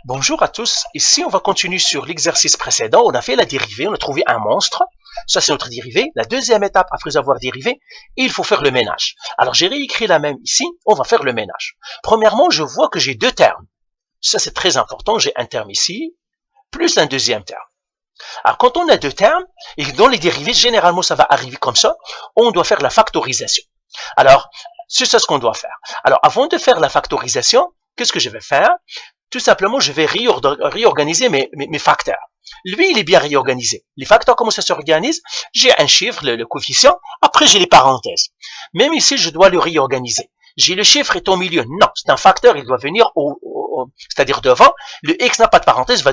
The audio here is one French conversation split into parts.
Bonjour à tous, ici on va continuer sur l'exercice précédent, on a fait la dérivée, on a trouvé un monstre, ça c'est notre dérivée, la deuxième étape après avoir dérivé, il faut faire le ménage. Alors j'ai réécrit la même ici, on va faire le ménage. Premièrement, je vois que j'ai deux termes, ça c'est très important, j'ai un terme ici, plus un deuxième terme. Alors quand on a deux termes, et dans les dérivés, généralement ça va arriver comme ça, on doit faire la factorisation. Alors, c'est ça ce qu'on doit faire. Alors avant de faire la factorisation, qu'est-ce que je vais faire? Tout simplement, je vais réorganiser mes facteurs. Lui, il est bien réorganisé. Les facteurs, comment ça s'organise? J'ai un chiffre, le coefficient, après j'ai les parenthèses. Même ici, je dois le réorganiser. J'ai le chiffre est au milieu. Non, c'est un facteur, il doit venir c'est-à-dire devant. Le x n'a pas de parenthèse, il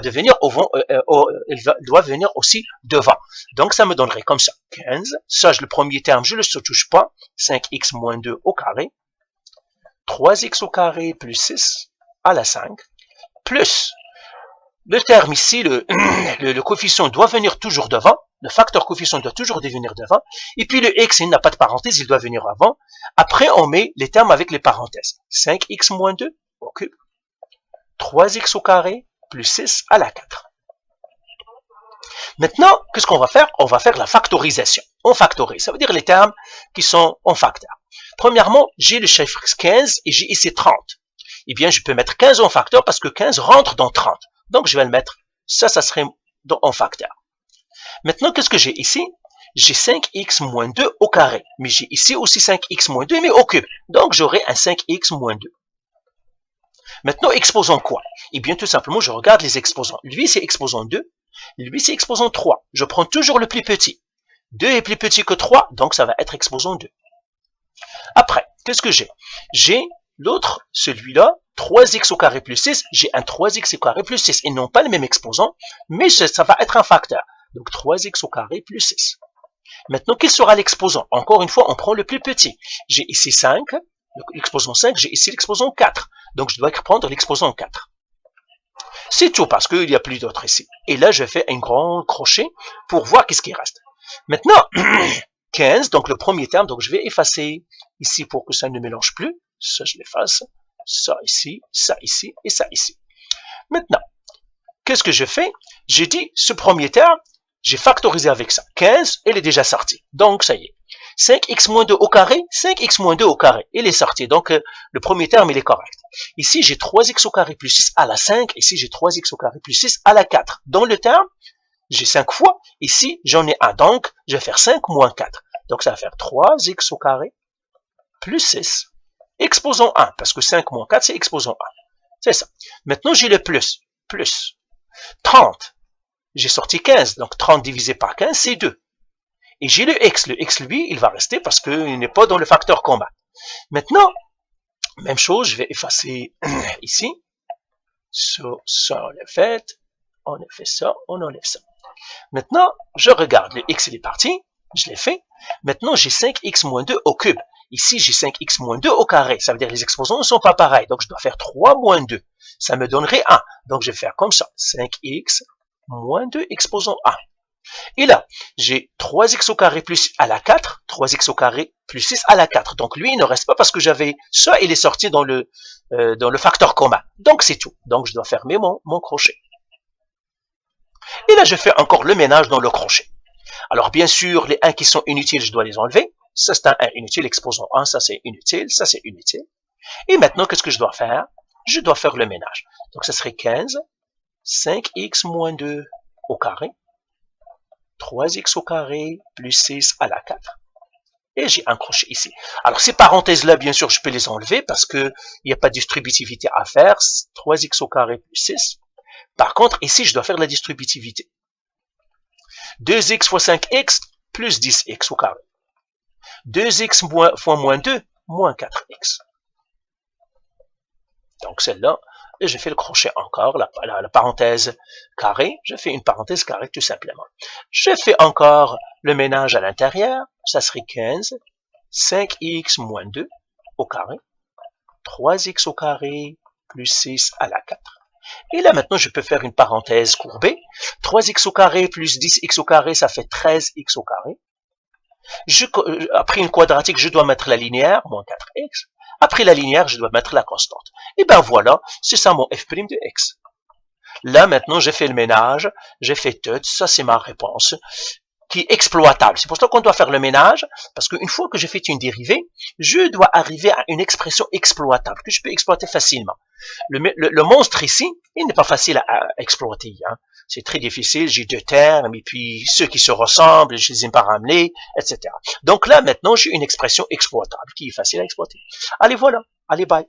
doit venir aussi devant. Donc, ça me donnerait comme ça. 15, ça, le premier terme, je ne le touche pas. 5x moins 2 au carré. 3x au carré plus 6 à la 5. Plus le terme ici, le coefficient doit venir toujours devant, le facteur coefficient doit toujours venir devant, et puis le x, il n'a pas de parenthèse, il doit venir avant. Après, on met les termes avec les parenthèses. 5x moins 2 au cube, 3x au carré, plus 6 à la 4. Maintenant, qu'est-ce qu'on va faire? On va faire la factorisation. On factorise, ça veut dire les termes qui sont en facteur. Premièrement, j'ai le chiffre 15 et j'ai ici 30. Eh bien, je peux mettre 15 en facteur parce que 15 rentre dans 30. Donc, je vais le mettre, ça serait en facteur. Maintenant, qu'est-ce que j'ai ici? J'ai 5x moins 2 au carré. Mais j'ai ici aussi 5x moins 2, mais au cube. Donc, j'aurai un 5x moins 2. Maintenant, exposant quoi? Eh bien, tout simplement, je regarde les exposants. Lui, c'est exposant 2. Lui, c'est exposant 3. Je prends toujours le plus petit. 2 est plus petit que 3, donc ça va être exposant 2. Après, qu'est-ce que j'ai? J'ai l'autre, celui-là, 3x au carré plus 6, j'ai un 3x au carré plus 6. Ils n'ont pas le même exposant, mais ça va être un facteur. Donc 3x au carré plus 6. Maintenant, quel sera l'exposant? Encore une fois, on prend le plus petit. J'ai ici 5, l'exposant 5, j'ai ici l'exposant 4. Donc je dois prendre l'exposant 4. C'est tout, parce qu'il n'y a plus d'autres ici. Et là, je fais un grand crochet pour voir qu'est-ce qui reste. Maintenant, 15, donc le premier terme, donc je vais effacer ici pour que ça ne mélange plus. Ça, je l'efface. Ça ici et ça ici. Maintenant, qu'est-ce que je fais? J'ai dit, ce premier terme, j'ai factorisé avec ça. 15, il est déjà sorti. Donc, ça y est. 5x moins 2 au carré, 5x moins 2 au carré. Il est sorti. Donc, le premier terme, il est correct. Ici, j'ai 3x au carré plus 6 à la 5. Ici, j'ai 3x au carré plus 6 à la 4. Dans le terme, j'ai 5 fois. Ici, j'en ai 1. Donc, je vais faire 5 moins 4. Donc, ça va faire 3x au carré plus 6. Exposant 1, parce que 5 moins 4, c'est exposant 1. C'est ça. Maintenant, j'ai le plus. Plus 30. J'ai sorti 15. Donc, 30 divisé par 15, c'est 2. Et j'ai le x. Le x, lui, il va rester parce qu'il n'est pas dans le facteur commun. Maintenant, même chose, je vais effacer ici. Ça, on l'a fait. On a fait ça, on enlève ça. Maintenant, je regarde. Le x, il est parti. Je l'ai fait. Maintenant, j'ai 5x moins 2 au cube. Ici, j'ai 5x moins 2 au carré. Ça veut dire que les exposants ne sont pas pareils. Donc, je dois faire 3 moins 2. Ça me donnerait 1. Donc, je vais faire comme ça. 5x moins 2 exposant 1. Et là, j'ai 3x au carré plus à la 4. 3x au carré plus 6 à la 4. Donc, lui, il ne reste pas parce que j'avais ça. Il est sorti dans le facteur commun. Donc, c'est tout. Donc, je dois fermer mon crochet. Et là, je fais encore le ménage dans le crochet. Alors, bien sûr, les 1 qui sont inutiles, je dois les enlever. Ça, c'est un 1 inutile, exposant 1, ça c'est inutile, ça c'est inutile. Et maintenant, qu'est-ce que je dois faire? Je dois faire le ménage. Donc, ça serait 15, 5x moins 2 au carré, 3x au carré plus 6 à la 4. Et j'ai un crochet ici. Alors, ces parenthèses-là, bien sûr, je peux les enlever parce qu'il n'y a pas de distributivité à faire. 3x au carré plus 6. Par contre, ici, je dois faire la distributivité. 2x fois 5x plus 10x au carré. 2x fois moins 2, moins 4x. Donc celle-là, et je fais le crochet encore, la parenthèse carrée, je fais une parenthèse carrée tout simplement. Je fais encore le ménage à l'intérieur, ça serait 15, 5x moins 2 au carré, 3x au carré plus 6 à la 4. Et là maintenant, je peux faire une parenthèse courbée. 3x au carré plus 10x au carré, ça fait 13x au carré. Après une quadratique, je dois mettre la linéaire, moins 4x. Après la linéaire, je dois mettre la constante. Et ben voilà, c'est ça mon f' de x. Là, maintenant, j'ai fait le ménage, j'ai fait tout, ça c'est ma réponse, qui est exploitable. C'est pour ça qu'on doit faire le ménage, parce qu'une fois que j'ai fait une dérivée, je dois arriver à une expression exploitable, que je peux exploiter facilement. Le monstre ici, il n'est pas facile à exploiter. Hein. C'est très difficile, j'ai deux termes, et puis ceux qui se ressemblent, je les ai pas ramenés, etc. Donc là, maintenant, j'ai une expression exploitable, qui est facile à exploiter. Allez, voilà. Allez, bye.